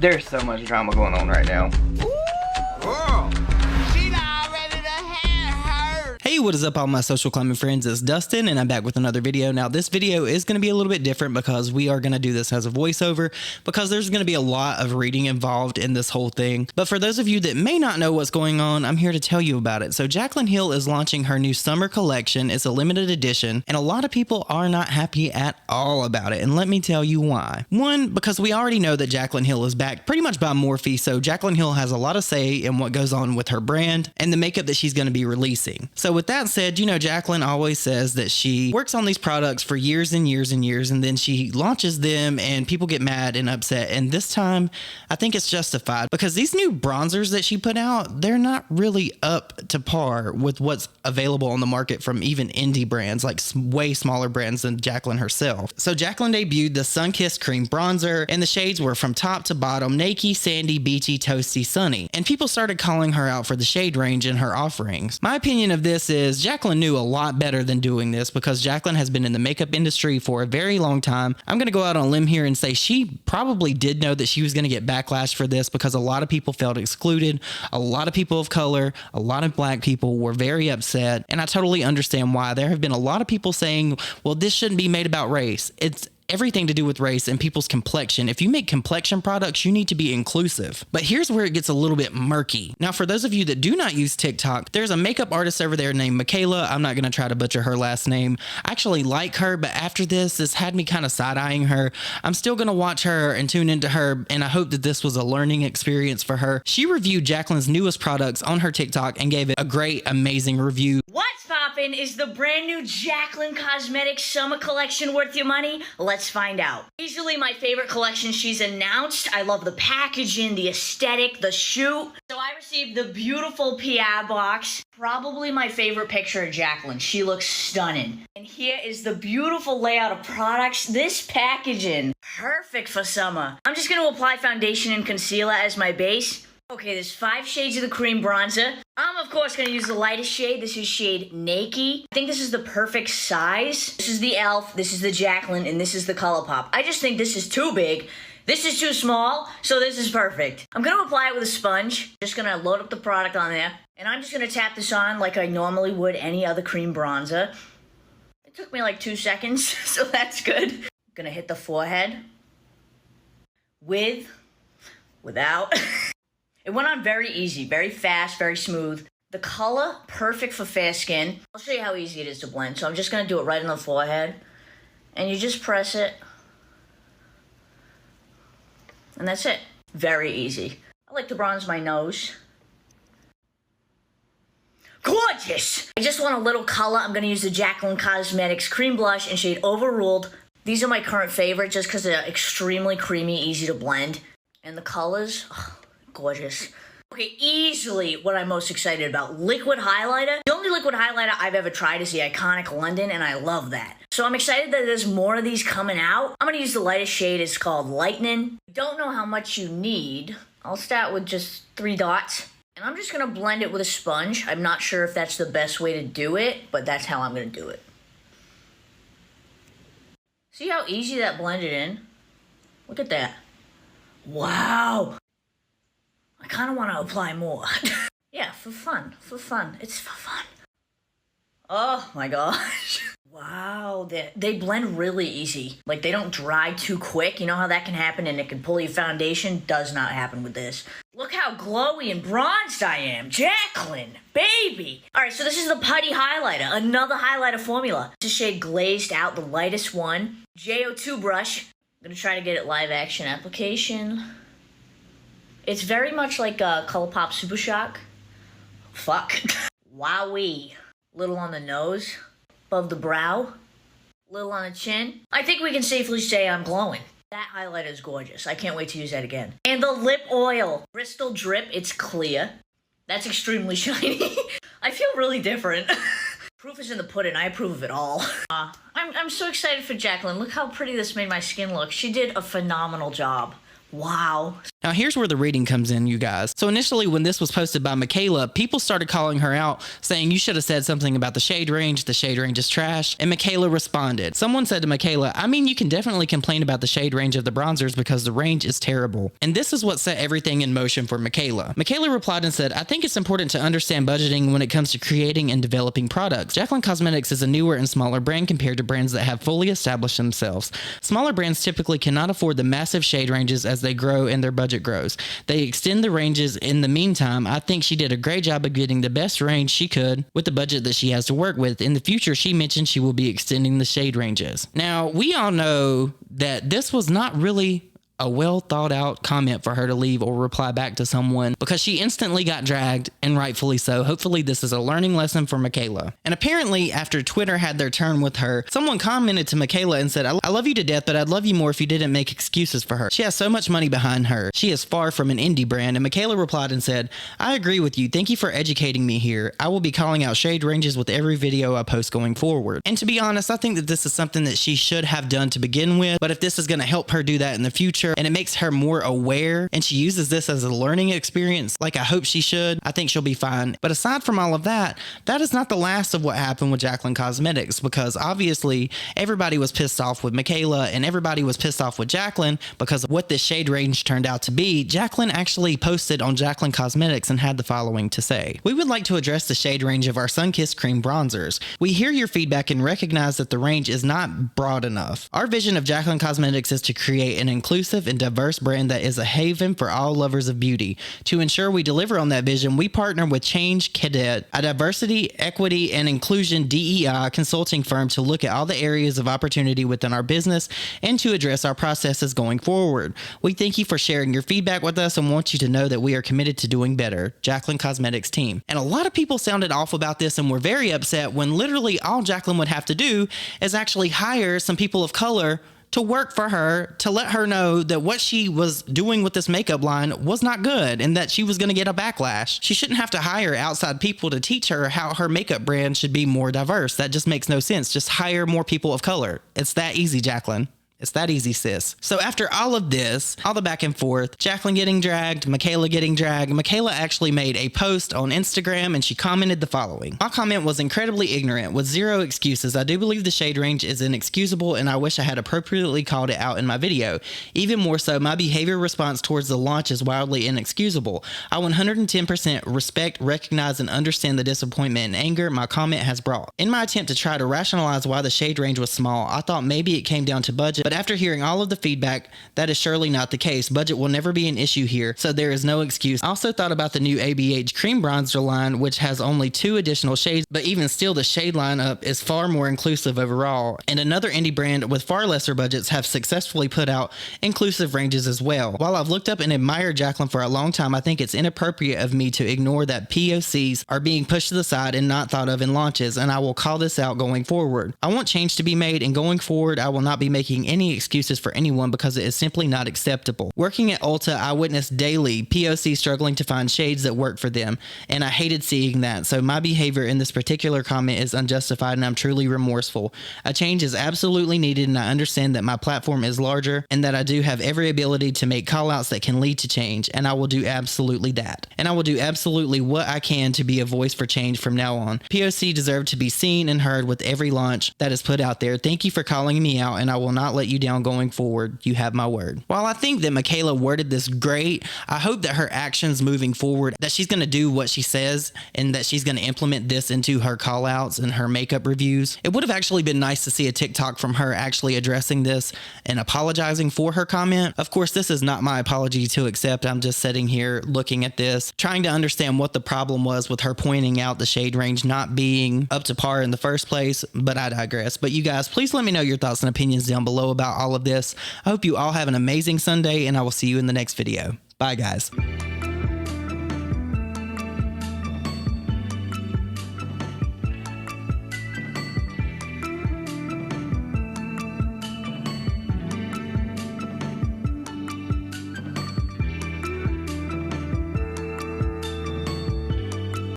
There's so much drama going on right now. Hey, what is up all my social climbing friends? It's Dustin and I'm back with another video. Now this video is going to be a little bit different because we are going to do this as a voiceover because there's going to be a lot of reading involved in this whole thing. But for those of you that may not know what's going on, I'm here to tell you about it. So Jaclyn Hill is launching her new summer collection. It's a limited edition and a lot of people are not happy at all about it. And let me tell you why. One, because we already know that Jaclyn Hill is backed pretty much by Morphe. So Jaclyn Hill has a lot of say in what goes on with her brand and the makeup that she's going to be releasing. So with that said, you know, Jaclyn always says that she works on these products for years and years and years, and then she launches them and people get mad and upset. And this time, I think it's justified because these new bronzers that she put out, they're not really up to par with what's available on the market from even indie brands, like way smaller brands than Jaclyn herself. So Jaclyn debuted the Sun-Kissed Cream Bronzer, and the shades were from top to bottom, nakey, sandy, beachy, toasty, sunny. And people started calling her out for the shade range in her offerings. My opinion of this is Jaclyn knew a lot better than doing this because Jaclyn has been in the makeup industry for a very long time. I'm going to go out on a limb here and say she probably did know that she was going to get backlash for this because a lot of people felt excluded. A lot of people of color, a lot of black people were very upset. And I totally understand why. There have been a lot of people saying, well, this shouldn't be made about race. It's everything to do with race and people's complexion. If you make complexion products, you need to be inclusive. But here's where it gets a little bit murky. Now, for those of you that do not use TikTok, there's a makeup artist over there named Mikayla. I'm not going to try to butcher her last name. I actually like her, but after this had me kind of side-eyeing her. I'm still going to watch her and tune into her, and I hope that this was a learning experience for her. She reviewed Jaclyn's newest products on her TikTok and gave it a great, amazing review. What's poppin'? Is the brand new Jaclyn Cosmetics summer collection worth your money? Let's find out. Easily my favorite collection she's announced. I love the packaging, the aesthetic, the shoot. So I received the beautiful PR box. Probably my favorite picture of Jaclyn. She looks stunning. And here is the beautiful layout of products. This packaging, perfect for summer. I'm just gonna apply foundation and concealer as my base. Okay, there's 5 shades of the cream bronzer. I'm, of course, going to use the lightest shade. This is shade Nakey. I think this is the perfect size. This is the e.l.f., this is the Jaclyn, and this is the ColourPop. I just think this is too big. This is too small, so this is perfect. I'm going to apply it with a sponge. Just going to load up the product on there. And I'm just going to tap this on like I normally would any other cream bronzer. It took me like 2 seconds, so that's good. I'm going to hit the forehead. Without... It went on very easy, very fast, very smooth. The color, perfect for fair skin. I'll show you how easy it is to blend. So I'm just gonna do it right on the forehead. And you just press it. And that's it. Very easy. I like to bronze my nose. Gorgeous! I just want a little color. I'm gonna use the Jaclyn Cosmetics Cream Blush in shade Overruled. These are my current favorite just because they're extremely creamy, easy to blend. And the colors, oh, gorgeous. Okay, easily what I'm most excited about, liquid highlighter. The only liquid highlighter I've ever tried is the iconic London, and I love that. So I'm excited that there's more of these coming out. I'm gonna use the lightest shade, it's called Lightning. Don't know how much you need. I'll start with just 3 dots. And I'm just gonna blend it with a sponge. I'm not sure if that's the best way to do it, but that's how I'm gonna do it. See how easy that blended in? Look at that. Wow. I kind of want to apply more. Yeah, for fun. It's for fun. Oh my gosh. Wow, they blend really easy. Like, they don't dry too quick. You know how that can happen and it can pull your foundation? Does not happen with this. Look how glowy and bronzed I am. Jaclyn, baby. All right, so this is the Putty Highlighter, another highlighter formula. This is shade Glazed Out, the lightest one. JO2 brush. I'm gonna try to get it live action application. It's very much like a ColourPop Super Shock. Fuck. Wowee. Little on the nose, above the brow, little on the chin. I think we can safely say I'm glowing. That highlighter is gorgeous. I can't wait to use that again. And the lip oil. Bristol Drip, it's clear. That's extremely shiny. I feel really different. Proof is in the pudding. I approve of it all. I'm so excited for Jaclyn. Look how pretty this made my skin look. She did a phenomenal job. Wow. Now here's where the reading comes in, you guys. So initially when this was posted by Mikayla, people started calling her out saying you should have said something about the shade range is trash, and Mikayla responded. Someone said to Mikayla, I mean, you can definitely complain about the shade range of the bronzers because the range is terrible. And this is what set everything in motion for Mikayla. Mikayla replied and said, I think it's important to understand budgeting when it comes to creating and developing products. Jaclyn Cosmetics is a newer and smaller brand compared to brands that have fully established themselves. Smaller brands typically cannot afford the massive shade ranges as they grow and their budget grows. They extend the ranges. In the meantime, I think she did a great job of getting the best range she could with the budget that she has to work with. In the future, she mentioned she will be extending the shade ranges. Now, we all know that this was not really a well thought out comment for her to leave or reply back to someone because she instantly got dragged, and rightfully so. Hopefully this is a learning lesson for Mikayla. And apparently after Twitter had their turn with her, someone commented to Mikayla and said, I love you to death, but I'd love you more if you didn't make excuses for her. She has so much money behind her. She is far from an indie brand. And Mikayla replied and said, I agree with you. Thank you for educating me here. I will be calling out shade ranges with every video I post going forward. And to be honest, I think that this is something that she should have done to begin with, but if this is going to help her do that in the future and it makes her more aware and she uses this as a learning experience like I hope she should, I think she'll be fine. But aside from all of that, that is not the last of what happened with Jaclyn Cosmetics, because obviously everybody was pissed off with Mikayla and everybody was pissed off with Jaclyn because of what this shade range turned out to be. Jaclyn actually posted on Jaclyn Cosmetics and had the following to say. We would like to address the shade range of our Sunkissed Cream bronzers. We hear your feedback and recognize that the range is not broad enough. Our vision of Jaclyn Cosmetics is to create an inclusive and diverse brand that is a haven for all lovers of beauty. To ensure we deliver on that vision, we partner with Change Cadet, a diversity, equity, and inclusion DEI consulting firm to look at all the areas of opportunity within our business and to address our processes going forward. We thank you for sharing your feedback with us and want you to know that we are committed to doing better. Jaclyn Cosmetics team. And a lot of people sounded off about this and were very upset when literally all Jaclyn would have to do is actually hire some people of color to work for her, to let her know that what she was doing with this makeup line was not good and that she was going to get a backlash. She shouldn't have to hire outside people to teach her how her makeup brand should be more diverse. That just makes no sense. Just hire more people of color. It's that easy, Jaclyn. It's that easy, sis. So after all of this, all the back and forth, Jaclyn getting dragged, Mikayla getting dragged, Mikayla actually made a post on Instagram and she commented the following. My comment was incredibly ignorant with zero excuses. I do believe the shade range is inexcusable and I wish I had appropriately called it out in my video. Even more so, my behavior response towards the launch is wildly inexcusable. I 110% respect, recognize, and understand the disappointment and anger my comment has brought. In my attempt to try to rationalize why the shade range was small, I thought maybe it came down to budget, but after hearing all of the feedback, that is surely not the case. Budget will never be an issue here, so there is no excuse. I also thought about the new ABH cream bronzer line, which has only 2 additional shades, but even still the shade lineup is far more inclusive overall. And another indie brand with far lesser budgets have successfully put out inclusive ranges as well. While I've looked up and admired Jaclyn for a long time, I think it's inappropriate of me to ignore that POCs are being pushed to the side and not thought of in launches, and I will call this out going forward. I want change to be made, and going forward, I will not be making any excuses for anyone because it is simply not acceptable. Working at Ulta, I witnessed daily POC struggling to find shades that work for them, and I hated seeing that, so my behavior in this particular comment is unjustified and I'm truly remorseful. A change is absolutely needed, and I understand that my platform is larger and that I do have every ability to make callouts that can lead to change, and I will do absolutely that. And I will do absolutely what I can to be a voice for change from now on. POC deserve to be seen and heard with every launch that is put out there. Thank you for calling me out, and I will not let you down going forward. You have my word. While I think that Mikayla worded this great, I hope that her actions moving forward, that she's going to do what she says and that she's going to implement this into her call outs and her makeup reviews. It would have actually been nice to see a TikTok from her actually addressing this and apologizing for her comment. Of course, this is not my apology to accept. I'm just sitting here looking at this, trying to understand what the problem was with her pointing out the shade range not being up to par in the first place, but I digress. But you guys, please let me know your thoughts and opinions down below about all of this. I hope you all have an amazing Sunday, and I will see you in the next video. Bye, guys.